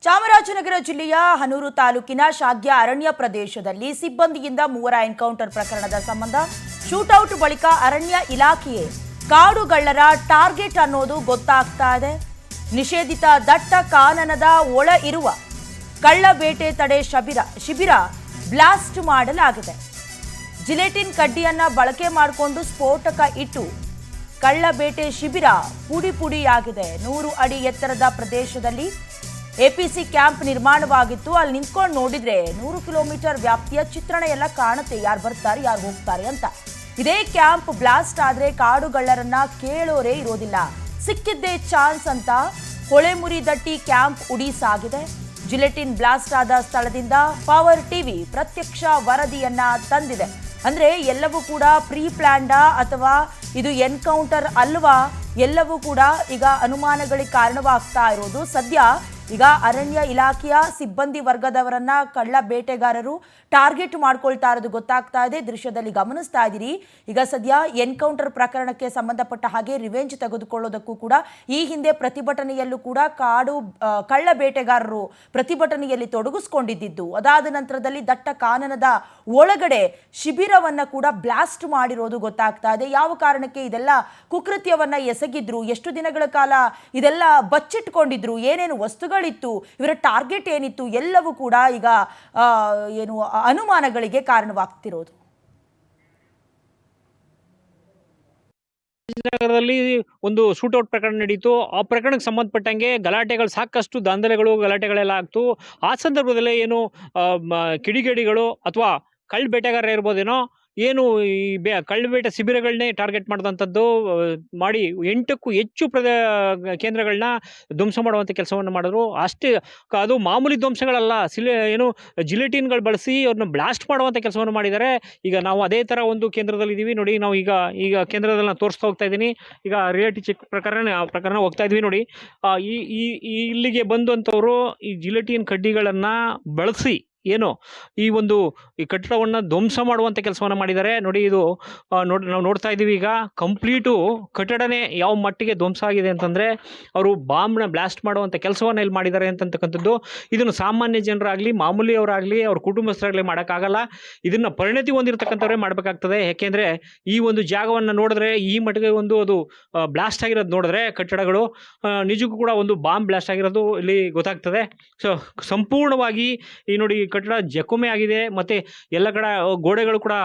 ಚಾಮರಾಜನಗರ ಜಿಲ್ಲೆಯ ಹನೂರು ತಾಲೂಕಿನ ಶಾಗ್ಯ ಅರಣ್ಯ ಪ್ರದೇಶದಲ್ಲಿ ಸಿಬ್ಬಂದಿಯಿಂದ ಮೂವರ ಎನ್ಕೌಂಟರ್ ಪ್ರಕರಣದ ಸಂಬಂಧ ಶೂಟೌಟ್ ಬಳಿಕ ಅರಣ್ಯ ಇಲಾಖೆಯೇ ಕಾಡುಗಳ್ಳರ ಟಾರ್ಗೆಟ್ ಅನ್ನೋದು ಗೊತ್ತಾಗ್ತಾ ಇದೆ. ನಿಷೇಧಿತ ದಟ್ಟ ಕಾನನದ ಒಳ ಇರುವ ಕಳ್ಳ ಬೇಟೆ ತಡೆ ಶಿಬಿರ ಬ್ಲಾಸ್ಟ್ ಮಾಡಲಾಗಿದೆ. ಜಿಲೆಟಿನ್ ಕಡ್ಡಿಯನ್ನ ಬಳಕೆ ಮಾಡಿಕೊಂಡು ಸ್ಫೋಟಕ ಇಟ್ಟು ಕಳ್ಳ ಬೇಟೆ ಶಿಬಿರ ಪುಡಿ ಪುಡಿಯಾಗಿದೆ. 100 ಅಡಿ ಎತ್ತರದ ಪ್ರದೇಶದಲ್ಲಿ ಎಪಿಸಿ ಕ್ಯಾಂಪ್ ನಿರ್ಮಾಣವಾಗಿತ್ತು. ಅಲ್ಲಿ ನಿಂತ್ಕೊಂಡು ನೋಡಿದ್ರೆ 100 ಕಿಲೋಮೀಟರ್ ವ್ಯಾಪ್ತಿಯ ಚಿತ್ರಣ ಎಲ್ಲ ಕಾಣುತ್ತೆ, ಯಾರು ಬರ್ತಾರೆ ಯಾರು ಹೋಗ್ತಾರೆ ಅಂತ. ಇದೇ ಕ್ಯಾಂಪ್ ಬ್ಲಾಸ್ಟ್ ಆದ್ರೆ ಕಾಡುಗಳ್ಳರನ್ನ ಕೇಳೋರೇ ಇರೋದಿಲ್ಲ. ಸಿಕ್ಕಿದ್ದೇ ಚಾನ್ಸ್ ಅಂತ ಹೊಳೆಮುರಿ ದಟ್ಟಿ ಕ್ಯಾಂಪ್ ಉಡೀಸಾಗಿದೆ. ಜಿಲೆಟಿನ್ ಬ್ಲಾಸ್ಟ್ ಆದ ಸ್ಥಳದಿಂದ ಪವರ್ ಟಿವಿ ಪ್ರತ್ಯಕ್ಷ ವರದಿಯನ್ನ ತಂದಿದೆ. ಅಂದ್ರೆ ಎಲ್ಲವೂ ಕೂಡ ಪ್ರೀ ಪ್ಲಾನ್ಡಾ ಅಥವಾ ಇದು ಎನ್ಕೌಂಟರ್ ಅಲ್ವಾ, ಎಲ್ಲವೂ ಕೂಡ ಈಗ ಅನುಮಾನಗಳಿಗೆ ಕಾರಣವಾಗ್ತಾ ಇರೋದು. ಸದ್ಯ ಈಗ ಅರಣ್ಯ ಇಲಾಖೆಯ ಸಿಬ್ಬಂದಿ ವರ್ಗದವರನ್ನ ಕಳ್ಳ ಬೇಟೆಗಾರರು ಟಾರ್ಗೆಟ್ ಮಾಡ್ಕೊಳ್ತಾ ಇರೋದು ಗೊತ್ತಾಗ್ತಾ ಇದೆ. ದೃಶ್ಯದಲ್ಲಿ ಗಮನಿಸ್ತಾ ಇದ್ದೀರಿ. ಈಗ ಸದ್ಯ ಎನ್ಕೌಂಟರ್ ಪ್ರಕರಣಕ್ಕೆ ಸಂಬಂಧಪಟ್ಟ ಹಾಗೆ ರಿವೆಂಜ್ ತೆಗೆದುಕೊಳ್ಳೋದಕ್ಕೂ ಕೂಡ ಈ ಹಿಂದೆ ಪ್ರತಿಭಟನೆಯಲ್ಲೂ ಕೂಡ ಕಳ್ಳ ಬೇಟೆಗಾರರು ಪ್ರತಿಭಟನೆಯಲ್ಲಿ ತೊಡಗಿಸ್ಕೊಂಡಿದ್ದು, ಅದಾದ ನಂತರದಲ್ಲಿ ದಟ್ಟ ಕಾನನದ ಒಳಗಡೆ ಶಿಬಿರವನ್ನ ಕೂಡ ಬ್ಲಾಸ್ಟ್ ಮಾಡಿರೋದು ಗೊತ್ತಾಗ್ತಾ ಇದೆ. ಯಾವ ಕಾರಣಕ್ಕೆ ಇದೆಲ್ಲ ಕುಕೃತ್ಯವನ್ನ ಎಸಗಿದ್ರು, ಎಷ್ಟು ದಿನಗಳ ಕಾಲ ಇದೆಲ್ಲ ಬಚ್ಚಿಟ್ಕೊಂಡಿದ್ರು, ಏನೇನು ವಸ್ತುಗಳಿತ್ತು, ಇವರ ಟಾರ್ಗೆಟ್ ಏನಿತ್ತು, ಎಲ್ಲವೂ ಕೂಡ ಈಗ ಅನುಮಾನಗಳಿಗೆ ಕಾರಣವಾಗ್ತಿರೋದು. ನಗರದಲ್ಲಿ ಒಂದು ಶೂಟೌಟ್ ಪ್ರಕರಣ ನಡೀತು. ಆ ಪ್ರಕರಣಕ್ಕೆ ಸಂಬಂಧಪಟ್ಟಂಗೆ ಗಲಾಟೆಗಳು, ಸಾಕಷ್ಟು ದಾಂಧಲೆಗಳು ಗಲಾಟೆಗಳೆಲ್ಲ ಆಗ್ತು. ಆ ಸಂದರ್ಭದಲ್ಲಿ ಏನು ಕಿಡಿಗೇಡಿಗಳು ಅಥವಾ ಕಳ್ಳ ಬೇಟೆಗಾರ ಇರ್ಬೋದೇನೋ, ಏನು ಈ ಕಳ್ಳಬೇಟೆ ಶಿಬಿರಗಳನ್ನೇ ಟಾರ್ಗೆಟ್ ಮಾಡಿದಂಥದ್ದು ಮಾಡಿ 8ಕ್ಕೂ ಹೆಚ್ಚು ಕೇಂದ್ರಗಳನ್ನ ಧ್ವಂಸ ಮಾಡುವಂಥ ಕೆಲಸವನ್ನು ಮಾಡಿದ್ರು. ಅಷ್ಟೇ, ಅದು ಮಾಮೂಲಿ ಧ್ವಂಸಗಳಲ್ಲ, ಏನು ಜಿಲೆಟಿನ್ಗಳು ಬಳಸಿ ಅವ್ರನ್ನ ಬ್ಲಾಸ್ಟ್ ಮಾಡುವಂಥ ಕೆಲಸವನ್ನು ಮಾಡಿದ್ದಾರೆ. ಈಗ ನಾವು ಅದೇ ಥರ ಒಂದು ಕೇಂದ್ರದಲ್ಲಿ ಇದ್ದೀವಿ ನೋಡಿ. ನಾವು ಈಗ ಕೇಂದ್ರದಲ್ಲಿ ನಾನು ತೋರಿಸ್ತಾ ಹೋಗ್ತಾ ಇದ್ದೀನಿ. ಈಗ ರಿಯಾಲಿಟಿ ಚೆಕ್ ಪ್ರಕರಣ ಹೋಗ್ತಾ ಇದ್ವಿ ನೋಡಿ. ಇಲ್ಲಿಗೆ ಬಂದಂಥವರು ಈ ಜಿಲೆಟಿನ್ ಕಡ್ಡಿಗಳನ್ನು ಬಳಸಿ ಈ ಕಟ್ಟಡವನ್ನು ಧ್ವಂಸ ಮಾಡುವಂಥ ಕೆಲಸವನ್ನು ಮಾಡಿದ್ದಾರೆ ನೋಡಿ. ಇದು ನಾವು ನೋಡ್ತಾ ಇದ್ದೀವಿ. ಈಗ ಕಂಪ್ಲೀಟು ಕಟ್ಟಡನೇ ಯಾವ ಮಟ್ಟಿಗೆ ಧ್ವಂಸ ಆಗಿದೆ ಅಂತಂದರೆ, ಅವರು ಬಾಂಬ್ನ ಬ್ಲಾಸ್ಟ್ ಮಾಡುವಂಥ ಕೆಲಸವನ್ನು ಇಲ್ಲಿ ಮಾಡಿದ್ದಾರೆ ಅಂತಕ್ಕಂಥದ್ದು. ಇದನ್ನು ಸಾಮಾನ್ಯ ಜನರಾಗಲಿ, ಮಾಮೂಲಿಯವರಾಗಲಿ, ಅವ್ರ ಕುಟುಂಬಸ್ಥರಾಗಲಿ ಮಾಡೋಕ್ಕಾಗಲ್ಲ. ಇದನ್ನು ಪರಿಣತಿ ಹೊಂದಿರತಕ್ಕಂಥವ್ರೇ ಮಾಡಬೇಕಾಗ್ತದೆ. ಯಾಕೆಂದರೆ ಈ ಒಂದು ಜಾಗವನ್ನು ನೋಡಿದ್ರೆ, ಈ ಮಟ್ಟಿಗೆ ಅದು ಬ್ಲಾಸ್ಟ್ ಆಗಿರೋದು ನೋಡಿದ್ರೆ ಕಟ್ಟಡಗಳು ನಿಜಕ್ಕೂ ಕೂಡ ಒಂದು ಬಾಂಬ್ ಬ್ಲಾಸ್ಟ್ ಆಗಿರೋದು ಇಲ್ಲಿ ಗೊತ್ತಾಗ್ತದೆ. ಸೊ ಸಂಪೂರ್ಣವಾಗಿ ಈ ನೋಡಿ ಕಟ್ಟಡ ಜಖಮೆ ಆಗಿದೆ. ಮತ್ತು ಎಲ್ಲ ಕಡೆ ಗೋಡೆಗಳು ಕೂಡ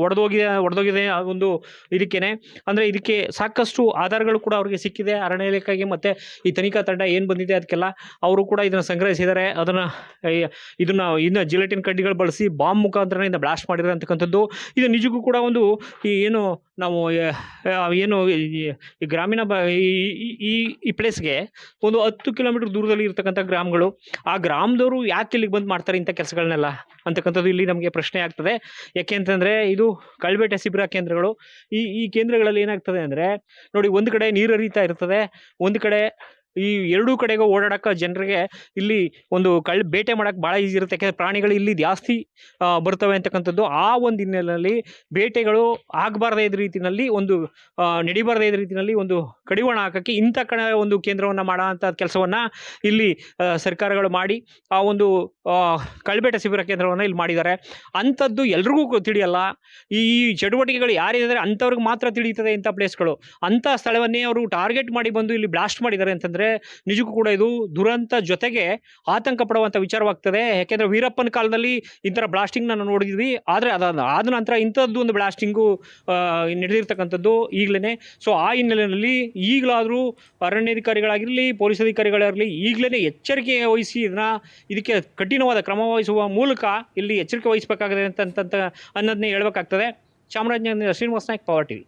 ಒಡೆದೋಗಿದೆ. ಒಂದು ಇದಕ್ಕೇನೆ ಅಂದರೆ ಇದಕ್ಕೆ ಸಾಕಷ್ಟು ಆಧಾರಗಳು ಕೂಡ ಅವರಿಗೆ ಸಿಕ್ಕಿದೆ. ಅರಣ್ಯ ಇಲಾಖೆಗೆ ಮತ್ತು ಈ ತನಿಖಾ ತಂಡ ಏನು ಬಂದಿದೆ ಅದಕ್ಕೆಲ್ಲ ಅವರು ಕೂಡ ಇದನ್ನು ಸಂಗ್ರಹಿಸಿದ್ದಾರೆ. ಇದನ್ನು ಜಿಲೆಟಿನ್ ಕಡ್ಡಿಗಳು ಬಳಸಿ ಬಾಂಬ್ ಮುಖಾಂತರದಿಂದ ಬ್ಲಾಸ್ಟ್ ಮಾಡಿದ್ದಾರೆ ಅಂತಕ್ಕಂಥದ್ದು. ಇದು ನಿಜಕ್ಕೂ ಕೂಡ ಒಂದು ನಾವು ಈ ಗ್ರಾಮೀಣ ಈ ಪ್ಲೇಸ್ಗೆ ಒಂದು 10 ಕಿಲೋಮೀಟರ್ ದೂರದಲ್ಲಿ ಇರ್ತಕ್ಕಂಥ ಗ್ರಾಮಗಳು, ಆ ಗ್ರಾಮದವರು ಯಾಕೆ ಇಲ್ಲಿಗೆ ಬಂದು ಮಾಡ್ತಾರೆ ಇಂಥ ಕೆಲಸಗಳನ್ನೆಲ್ಲ ಅಂತಕ್ಕಂಥದ್ದು ಇಲ್ಲಿ ನಮಗೆ ಪ್ರಶ್ನೆ ಆಗ್ತದೆ. ಯಾಕೆ ಅಂತಂದರೆ ಇದು ಕಳ್ಳಬೇಟೆ ಶಿಬಿರ ಕೇಂದ್ರಗಳು. ಈ ಕೇಂದ್ರಗಳಲ್ಲಿ ಏನಾಗ್ತದೆ ಅಂದರೆ ನೋಡಿ, ಒಂದು ಕಡೆ ನೀರು ಹರಿತಾ ಇರ್ತದೆ, ಒಂದು ಕಡೆ ಈ ಎರಡೂ ಕಡೆಗೂ ಓಡಾಡೋಕ್ಕೆ ಜನರಿಗೆ ಇಲ್ಲಿ ಒಂದು ಬೇಟೆ ಮಾಡೋಕ್ಕೆ ಭಾಳ ಈಸಿ ಇರುತ್ತೆ. ಯಾಕೆಂದರೆ ಪ್ರಾಣಿಗಳು ಇಲ್ಲಿ ಜಾಸ್ತಿ ಬರ್ತವೆ ಅಂತಕ್ಕಂಥದ್ದು. ಆ ಒಂದು ಹಿನ್ನೆಲೆಯಲ್ಲಿ ಬೇಟೆಗಳು ಆಗಬಾರ್ದೇ ಇದ್ದ ರೀತಿಯಲ್ಲಿ ನಡಿಬಾರ್ದೇ ಇದ್ದ ರೀತಿಯಲ್ಲಿ ಒಂದು ಕಡಿವಾಣ ಹಾಕೋಕ್ಕೆ ಇಂಥ ಒಂದು ಕೇಂದ್ರವನ್ನು ಮಾಡೋ ಅಂಥ ಕೆಲಸವನ್ನು ಇಲ್ಲಿ ಸರ್ಕಾರಗಳು ಮಾಡಿ ಆ ಒಂದು ಕಳ್ಳಬೇಟೆ ಶಿಬಿರ ಕೇಂದ್ರವನ್ನು ಇಲ್ಲಿ ಮಾಡಿದ್ದಾರೆ. ಅಂಥದ್ದು ಎಲ್ರಿಗೂ ತಿಳಿಯಲ್ಲ. ಈ ಚಟುವಟಿಕೆಗಳು ಯಾರಿದ್ದಾರೆ ಅಂಥವ್ರಿಗೆ ಮಾತ್ರ ತಿಳಿಯುತ್ತದೆ ಇಂಥ ಪ್ಲೇಸ್ಗಳು. ಅಂಥ ಸ್ಥಳವನ್ನೇ ಅವರು ಟಾರ್ಗೆಟ್ ಮಾಡಿ ಬಂದು ಇಲ್ಲಿ ಬ್ಲಾಸ್ಟ್ ಮಾಡಿದ್ದಾರೆ ಅಂತಂದರೆ ನಿಜಕ್ಕೂ ಕೂಡ ಇದು ದುರಂತ ಜೊತೆಗೆ ಆತಂಕ ಪಡುವಂಥ ವಿಚಾರವಾಗ್ತದೆ. ಯಾಕೆಂದರೆ ವೀರಪ್ಪನ ಕಾಲದಲ್ಲಿ ಇಂಥರ ಬ್ಲಾಸ್ಟಿಂಗ್ ನಾವು ನೋಡಿದ್ವಿ. ಆದರೆ ಆದ ನಂತರ ಇಂಥದ್ದು ಒಂದು ಬ್ಲಾಸ್ಟಿಂಗು ನಡೆದಿರ್ತಕ್ಕಂಥದ್ದು ಈಗಲೇ. ಸೊ ಆ ಹಿನ್ನೆಲೆಯಲ್ಲಿ ಈಗಲಾದರೂ ಅರಣ್ಯಾಧಿಕಾರಿಗಳಾಗಿರಲಿ, ಪೊಲೀಸ್ ಅಧಿಕಾರಿಗಳಾಗಿರಲಿ ಈಗಲೇ ಎಚ್ಚರಿಕೆ ವಹಿಸಿ ಇದಕ್ಕೆ ಕಠಿಣವಾದ ಕ್ರಮ ವಹಿಸುವ ಮೂಲಕ ಇಲ್ಲಿ ಎಚ್ಚರಿಕೆ ವಹಿಸಬೇಕಾಗಿದೆ ಅನ್ನೋದನ್ನೇ ಹೇಳಬೇಕಾಗ್ತದೆ. Chamarajanagar Srinivasa Naik, power TV.